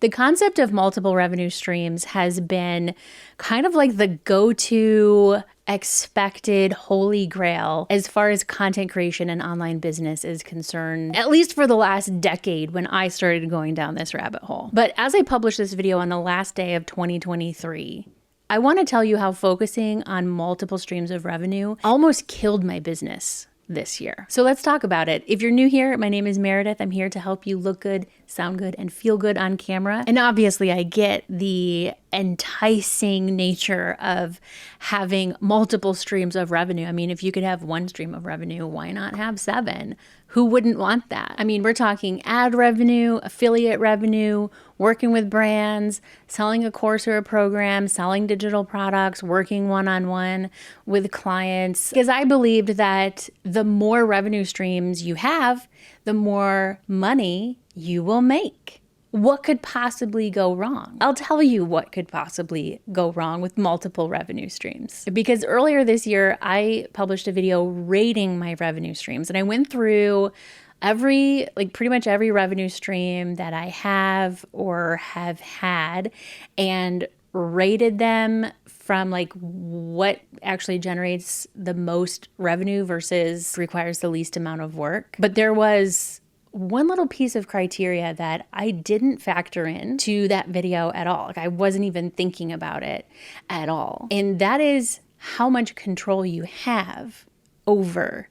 The concept of multiple revenue streams has been kind of like the go-to expected holy grail as far as content creation and online business is concerned, at least for the last decade when I started going down this rabbit hole. But as I publish this video on the last day of 2023, I want to tell you how focusing on multiple streams of revenue almost killed my business this year. So let's talk about it. If you're new here, my name is Meredith. I'm here to help you look good, sound good, and feel good on camera. And obviously I get the enticing nature of having multiple streams of revenue. I mean, if you could have one stream of revenue, why not have 7? Who wouldn't want that? I mean, we're talking ad revenue, affiliate revenue, working with brands, selling a course or a program, selling digital products, working one-on-one with clients. Because I believed that the more revenue streams you have, the more money you will make. What could possibly go wrong? I'll tell you what could possibly go wrong with multiple revenue streams. Because earlier this year, I published a video rating my revenue streams, and I went through pretty much every revenue stream that I have or have had and rated them from like what actually generates the most revenue versus requires the least amount of work. But there was one little piece of criteria that I didn't factor in to that video at all. Like I wasn't even thinking about it at all. And that is how much control you have over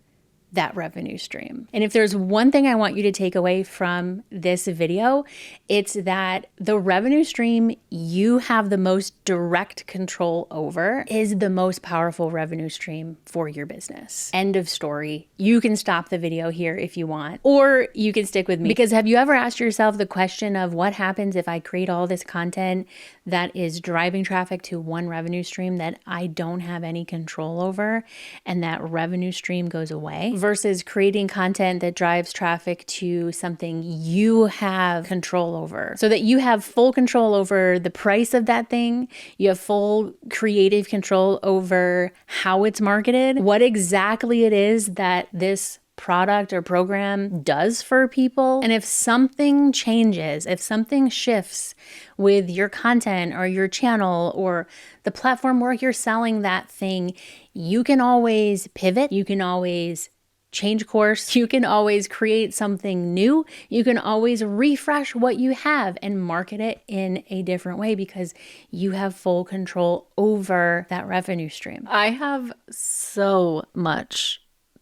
that revenue stream. And if there's one thing I want you to take away from this video, it's that the revenue stream you have the most direct control over is the most powerful revenue stream for your business. End of story. You can stop the video here if you want, or you can stick with me. Because have you ever asked yourself the question of what happens if I create all this content that is driving traffic to one revenue stream that I don't have any control over, and that revenue stream goes away? Versus creating content that drives traffic to something you have control over, so that you have full control over the price of that thing. You have full creative control over how it's marketed, what exactly it is that this product or program does for people. And if something changes, if something shifts with your content or your channel or the platform where you're selling that thing, you can always pivot. You can always change course. You can always create something new. You can always refresh what you have and market it in a different way because you have full control over that revenue stream. I have so much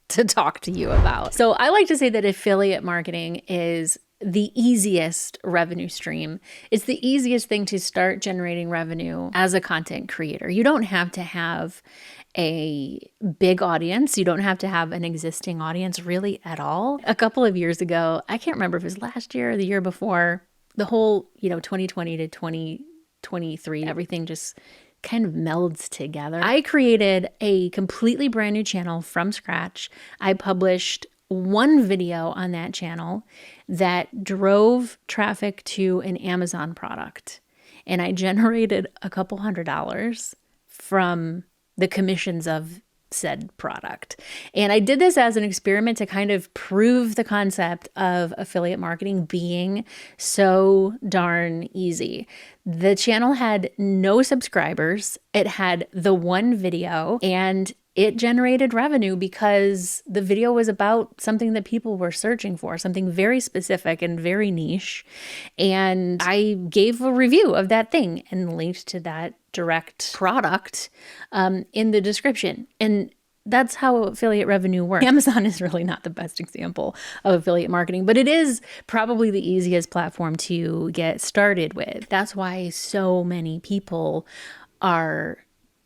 to talk to you about. So I like to say that affiliate marketing is the easiest revenue stream. It's the easiest thing to start generating revenue as a content creator. You don't have to have a big audience. You don't have to have an existing audience really at all. A couple of years ago, I can't remember if it was last year or the year before, the whole, 2020 to 2023, everything just kind of melds together. I created a completely brand new channel from scratch. I published one video on that channel that drove traffic to an Amazon product. And I generated a couple $100 from the commissions of said product. And I did this as an experiment to kind of prove the concept of affiliate marketing being so darn easy. The channel had no subscribers. It had the one video, and it generated revenue because the video was about something that people were searching for, something very specific and very niche. And I gave a review of that thing and linked to that direct product in the description. And that's how affiliate revenue works. Amazon is really not the best example of affiliate marketing, but it is probably the easiest platform to get started with. That's why so many people are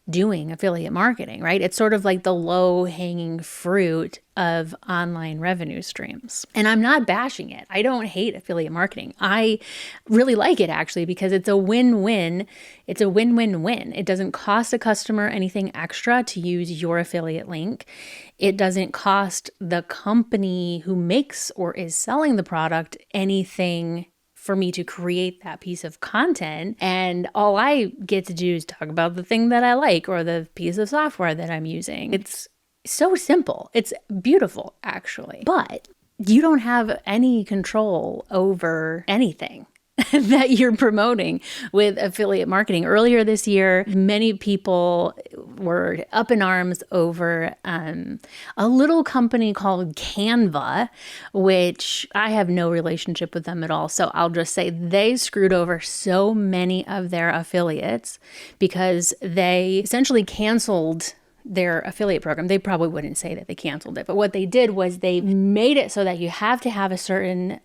doing affiliate marketing, right? It's sort of like the low-hanging fruit of online revenue streams. And I'm not bashing it. I don't hate affiliate marketing. I really like it actually because it's a win-win. It's a win-win-win. It doesn't cost a customer anything extra to use your affiliate link. It doesn't cost the company who makes or is selling the product anything for me to create that piece of content. And all I get to do is talk about the thing that I like or the piece of software that I'm using. It's so simple. It's beautiful, actually. But you don't have any control over anything. that you're promoting with affiliate marketing. Earlier this year, many people were up in arms over a little company called Canva, which I have no relationship with them at all. So I'll just say they screwed over so many of their affiliates because they essentially canceled their affiliate program. They probably wouldn't say that they canceled it, but what they did was they made it so that you have to have a certain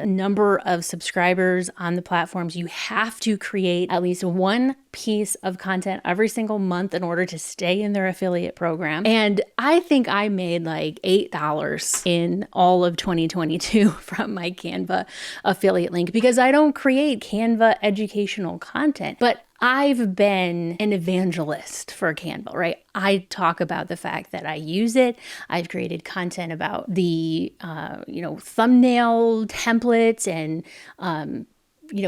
number of subscribers on the platforms. You have to create at least one piece of content every single month in order to stay in their affiliate program. And I think I made like $8 in all of 2022 from my Canva affiliate link because I don't create Canva educational content, but I've been an evangelist for Canva, right? I talk about the fact that I use it. I've created content about the, thumbnail templates and,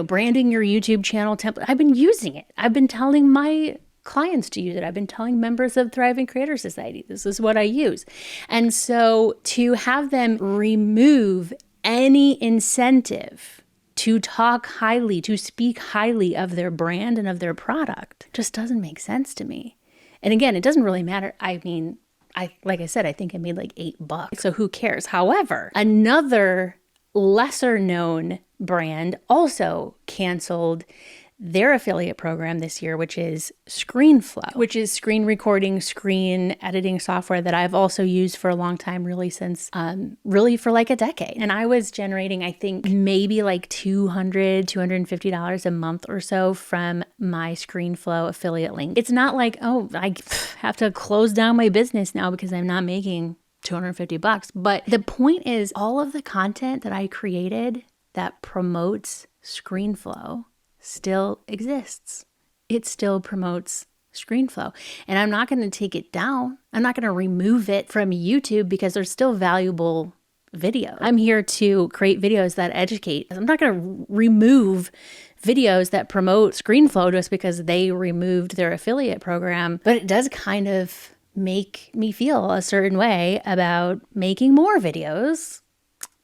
branding your YouTube channel template. I've been using it. I've been telling my clients to use it. I've been telling members of Thriving Creator Society, this is what I use. And so to have them remove any incentive to talk highly, to speak highly of their brand and of their product just doesn't make sense to me. And again, it doesn't really matter. I mean, like I said, I think I made like $8. So who cares? However, another lesser known brand also canceled their affiliate program this year, which is ScreenFlow, which is screen recording, screen editing software that I've also used for a long time, really since really for like a decade. And I was generating, I think maybe like $250 a month or so from my ScreenFlow affiliate link. It's not like, oh, I have to close down my business now because I'm not making $250. But the point is, all of the content that I created that promotes ScreenFlow still exists. It still promotes ScreenFlow. And I'm not going to take it down. I'm not going to remove it from YouTube because there's still valuable video. I'm here to create videos that educate. I'm not going to remove videos that promote ScreenFlow just because they removed their affiliate program. But it does kind of make me feel a certain way about making more videos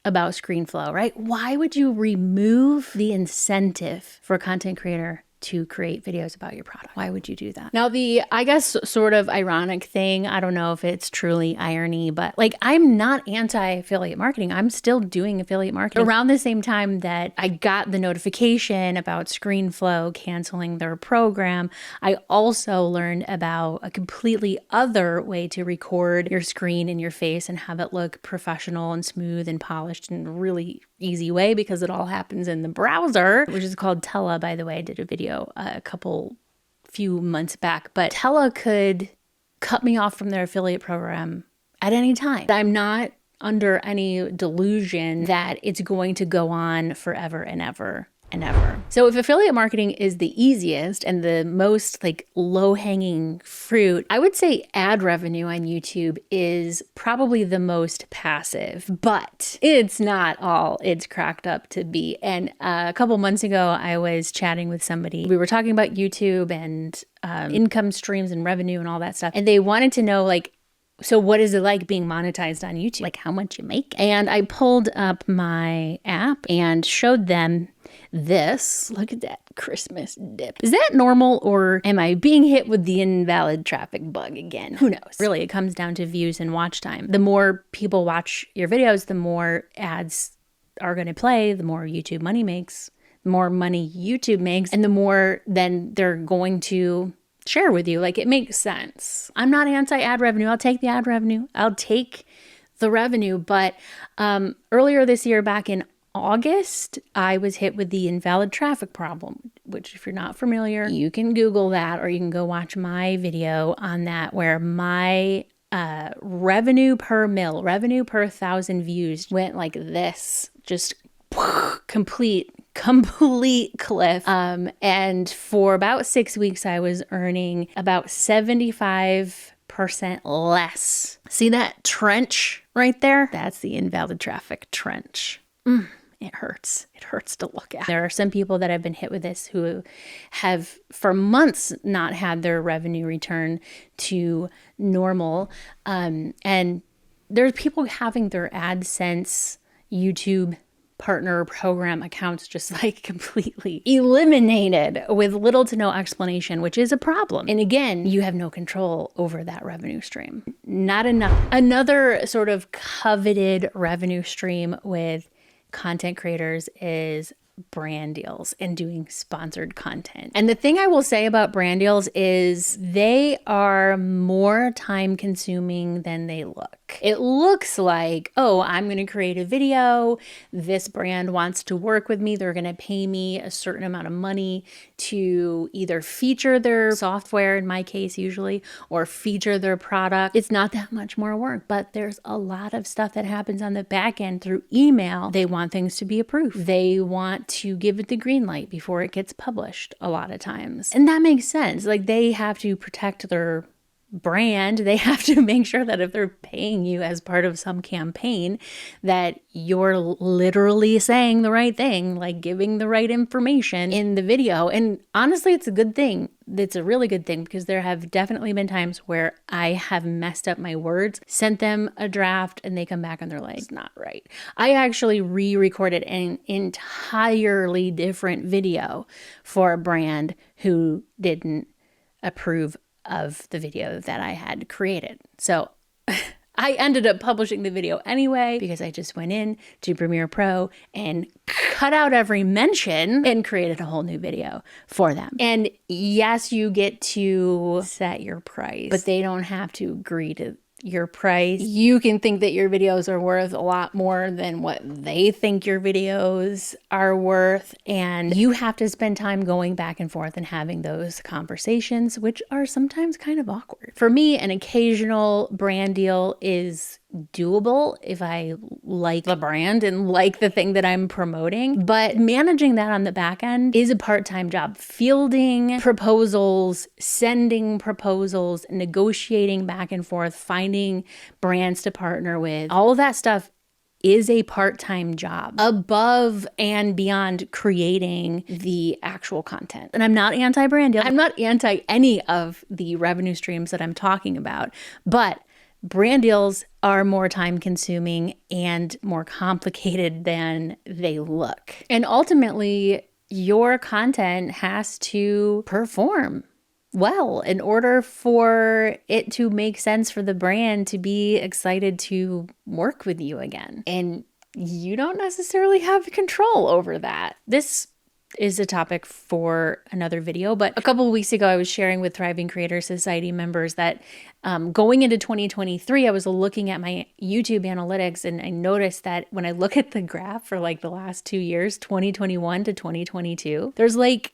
about ScreenFlow, right? Why would you remove the incentive for a content creator to create videos about your product? Why would you do that? Now, the, I guess, sort of ironic thing, I don't know if it's truly irony, but like, I'm not anti-affiliate marketing. I'm still doing affiliate marketing. Around the same time that I got the notification about ScreenFlow canceling their program, I also learned about a completely other way to record your screen and your face and have it look professional and smooth and polished in a really easy way because it all happens in the browser, which is called Tela, by the way. I did a video a few months back, but Tela could cut me off from their affiliate program at any time. I'm not under any delusion that it's going to go on forever and ever and ever. So if affiliate marketing is the easiest and the most like low-hanging fruit, I would say ad revenue on YouTube is probably the most passive, but it's not all it's cracked up to be. And a couple months ago, I was chatting with somebody. We were talking about YouTube and income streams and revenue and all that stuff. And they wanted to know, like, so what is it like being monetized on YouTube? Like how much you make? And I pulled up my app and showed them this. Look at that Christmas dip. Is that normal, or am I being hit with the invalid traffic bug again? Who knows? Really, it comes down to views and watch time. The more people watch your videos, the more ads are going to play, the more YouTube money makes, the more money YouTube makes, and the more then they're going to share with you. Like, it makes sense. I'm not anti-ad revenue. I'll take the ad revenue. I'll take the revenue. But earlier this year, back in August, I was hit with the invalid traffic problem, which if you're not familiar, you can Google that, or you can go watch my video on that, where my revenue per 1,000 views went like this, just complete cliff. And for about 6 weeks, I was earning about 75% less. See that trench right there? That's the invalid traffic trench. It hurts. It hurts to look at. There are some people that have been hit with this who have for months not had their revenue return to normal. And there's people having their AdSense YouTube partner program accounts just like completely eliminated with little to no explanation, which is a problem. And again, you have no control over that revenue stream. Not enough. Another sort of coveted revenue stream with content creators is brand deals and doing sponsored content. And the thing I will say about brand deals is they are more time consuming than they look. It looks like, oh, I'm going to create a video. This brand wants to work with me. They're going to pay me a certain amount of money to either feature their software, in my case usually, or feature their product. It's not that much more work, but there's a lot of stuff that happens on the back end through email. They want things to be approved. They want to give it the green light before it gets published a lot of times. And that makes sense. Like, they have to protect their brand. They have to make sure that if they're paying you as part of some campaign, that you're literally saying the right thing, like giving the right information in the video. And honestly, it's a good thing. It's a really good thing, because there have definitely been times where I have messed up my words, sent them a draft, and they come back and they're like, it's not right. I actually re-recorded an entirely different video for a brand who didn't approve of the video that I had created. So I ended up publishing the video anyway, because I just went in to Premiere Pro and cut out every mention and created a whole new video for them. And yes, you get to set your price, but they don't have to agree to your price. You can think that your videos are worth a lot more than what they think your videos are worth. And you have to spend time going back and forth and having those conversations, which are sometimes kind of awkward. For me, an occasional brand deal is doable if I like the brand and like the thing that I'm promoting. But managing that on the back end is a part-time job. Fielding proposals, sending proposals, negotiating back and forth, finding brands to partner with, all of that stuff is a part-time job above and beyond creating the actual content. And I'm not anti-brand deal. I'm not anti any of the revenue streams that I'm talking about, but brand deals are more time consuming and more complicated than they look. And ultimately, your content has to perform well in order for it to make sense for the brand to be excited to work with you again. And you don't necessarily have control over that. This is a topic for another video, but a couple of weeks ago I was sharing with Thriving Creator Society members that going into 2023, I was looking at my YouTube analytics, and I noticed that when I look at the graph for like the last 2 years, 2021 to 2022, there's like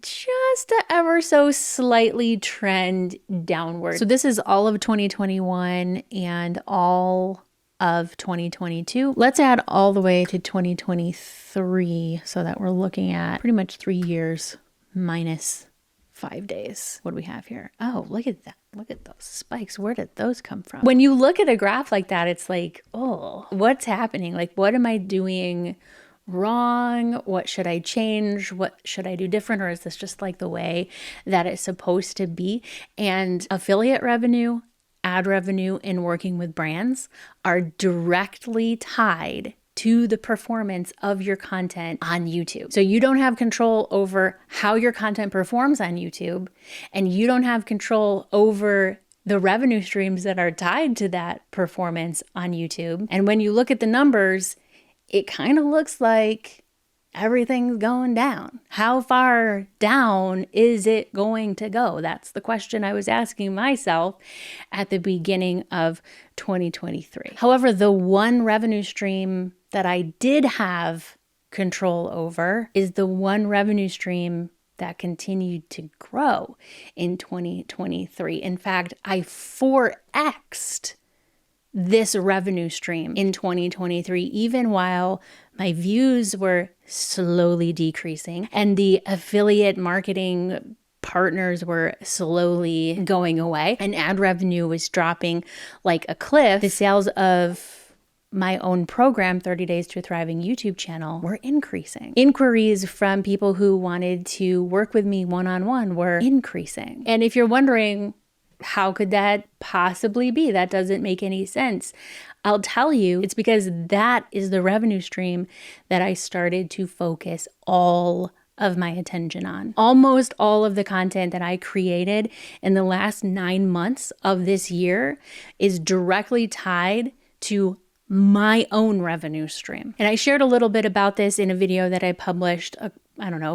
just a ever so slightly trend downward. So this is all of 2021 and all of 2022. Let's add all the way to 2023 so that we're looking at pretty much 3 years minus 5 days. What do we have here? Oh, look at that. Look at those spikes. Where did those come from? When you look at a graph like that, it's like, oh, what's happening? Like, what am I doing wrong? What should I change? What should I do different? Or is this just like the way that it's supposed to be? And affiliate revenue, ad revenue, and working with brands are directly tied to the performance of your content on YouTube. So you don't have control over how your content performs on YouTube, and you don't have control over the revenue streams that are tied to that performance on YouTube. And when you look at the numbers, it kind of looks like everything's going down. How far down is it going to go? That's the question I was asking myself at the beginning of 2023. However, the one revenue stream that I did have control over is the one revenue stream that continued to grow in 2023. In fact, I 4x'd this revenue stream in 2023, even while my views were slowly decreasing and the affiliate marketing partners were slowly going away and ad revenue was dropping like a cliff. The sales of my own program, 30 Days to a Thriving YouTube channel, were increasing. Inquiries from people who wanted to work with me one-on-one were increasing. And if you're wondering, how could that possibly be? That doesn't make any sense. I'll tell you, it's because that is the revenue stream that I started to focus all of my attention on. Almost all of the content that I created in the last 9 months of this year is directly tied to my own revenue stream. And I shared a little bit about this in a video that I published, a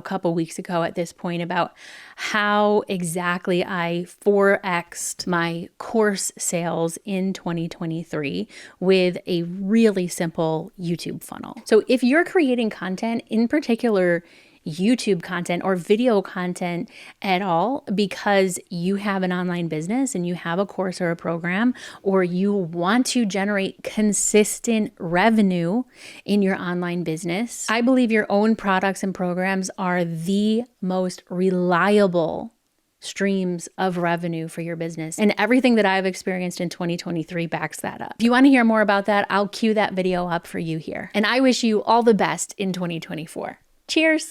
couple weeks ago at this point, about how exactly I 4x'd my course sales in 2023 with a really simple YouTube funnel. So if you're creating content, in particular YouTube content or video content at all, because you have an online business and you have a course or a program, or you want to generate consistent revenue in your online business, I believe your own products and programs are the most reliable streams of revenue for your business. And everything that I've experienced in 2023 backs that up. If you want to hear more about that, I'll cue that video up for you here. And I wish you all the best in 2024. Cheers.